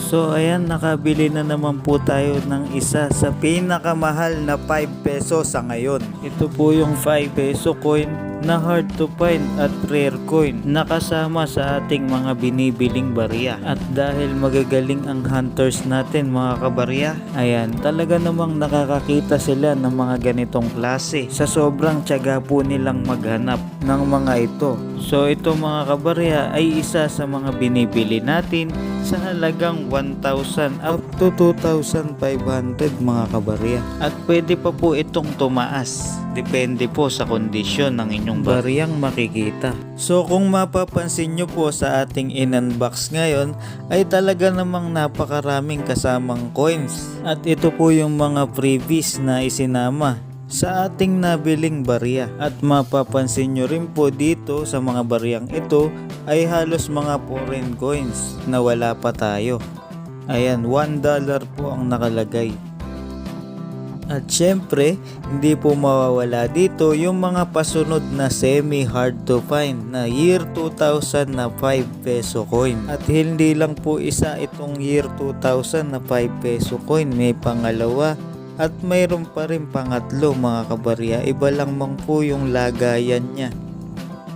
So ayan, nakabili na naman po tayo ng isa sa pinakamahal na 5 peso sa ngayon. Ito po yung 5 peso coin na hard to find at rare coin na kasama sa ating mga binibiling barya. At dahil magagaling ang hunters natin mga kabarya, ayan, talaga namang nakakakita sila ng mga ganitong klase sa sobrang tiyaga po nilang maghanap ng mga ito. So ito mga kabarya ay isa sa mga binibili natin sa halagang 1,000 up to 2,500 mga kabarya. At pwede pa po itong tumaas. Depende po sa kondisyon ng inyong baryang makikita. So kung mapapansin nyo po sa ating in-unbox ngayon ay talaga namang napakaraming kasamang coins. At ito po yung mga freebies na isinama sa ating nabiling barya. At mapapansin nyo rin po dito sa mga baryang ito ay halos mga foreign coins na wala pa tayo. Ayan, $1 po ang nakalagay. At syempre, hindi po mawawala dito yung mga pasunod na semi-hard to find na year 2000 na 5 peso coin. At hindi lang po isa itong year 2000 na 5 peso coin, may pangalawa at mayroon pa rin pangatlo mga kabarya. Iba lang man po yung lagayan niya.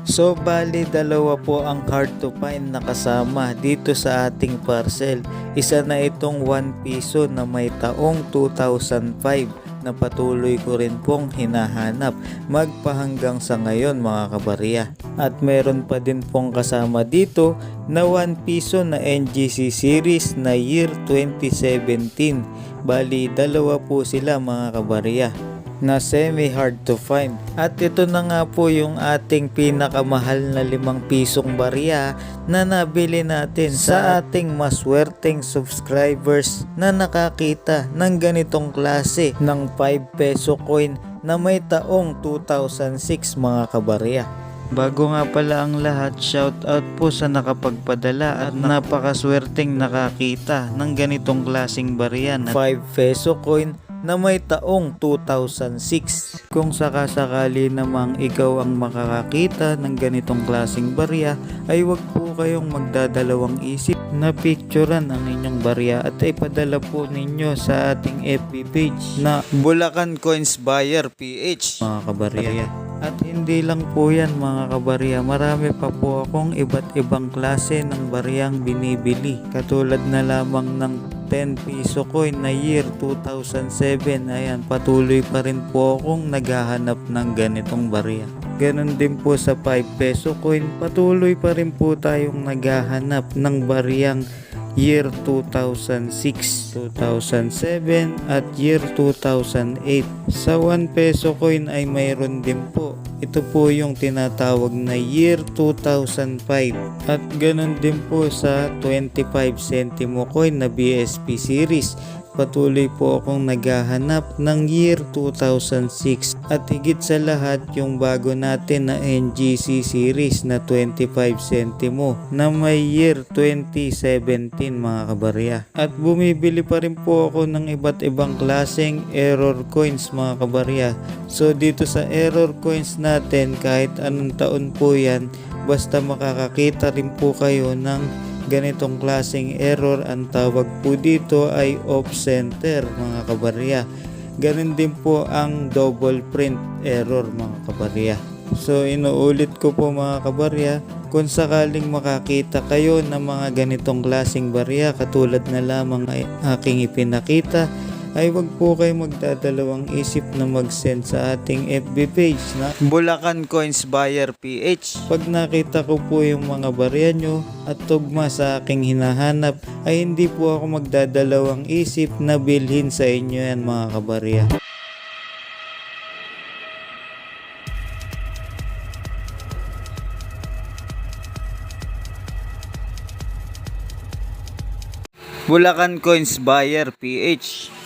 So bali dalawa po ang hard to find na kasama dito sa ating parcel. Isa na itong 1 piso na may taong 2005 na patuloy ko rin pong hinahanap magpahanggang sa ngayon mga kabarya. At meron pa din pong kasama dito na 1 piso na NGC series na year 2017. Bali dalawa po sila mga kabarya na semi hard to find. At ito na nga po yung ating pinakamahal na 5 pisong barya na nabili natin sa ating maswerteng subscribers na nakakita ng ganitong klase ng 5 peso coin na may taong 2006 mga kabarya. Bago nga pala ang lahat, shoutout po sa nakapagpadala at napakaswerteng nakakita ng ganitong klaseng barya na 5 peso coin na may taong 2006. Kung sakasakali namang ikaw ang makakakita ng ganitong klaseng barya ay wag po kayong magdadalawang isip na picturean ang inyong barya at ipadala po ninyo sa ating FB page na Bulacan Coins Buyer PH mga kabarya. At hindi lang po yan mga kabarya, marami pa po akong iba't ibang klase ng baryang binibili. Katulad na lamang ng 10 piso coin na year 2007. Ayan, patuloy pa rin po akong naghahanap ng ganitong barya. Ganon din po sa 5 peso coin, patuloy pa rin po tayong naghahanap ng baryang year 2006, 2007 at year 2008. Sa 1 peso coin ay mayroon din po. Ito po yung tinatawag na year 2005. At ganun din po sa 25 centimo coin na BSP series. Patuloy po akong naghahanap ng year 2006 at higit sa lahat yung bago natin na NGC series na 25 centimo na may year 2017 mga kabarya. At bumibili pa rin po ako ng iba't ibang klaseng error coins mga kabarya. So dito sa error coins natin, kahit anong taon po yan, basta makakakita rin po kayo ng ganitong klaseng error, ang tawag po dito ay off center mga kabarya. Ganun din po ang double print error mga kabarya. So inuulit ko po mga kabarya, kung sakaling makakita kayo ng mga ganitong klaseng barya katulad na lamang ay aking ipinakita, ay wag po kayo magdadalawang isip na mag-send sa ating FB page na Bulacan Coins Buyer PH. Pag nakita ko po yung mga barya nyo at tugma sa aking hinahanap, ay hindi po ako magdadalawang isip na bilhin sa inyo yan mga kabarya. Bulacan Coins Buyer PH.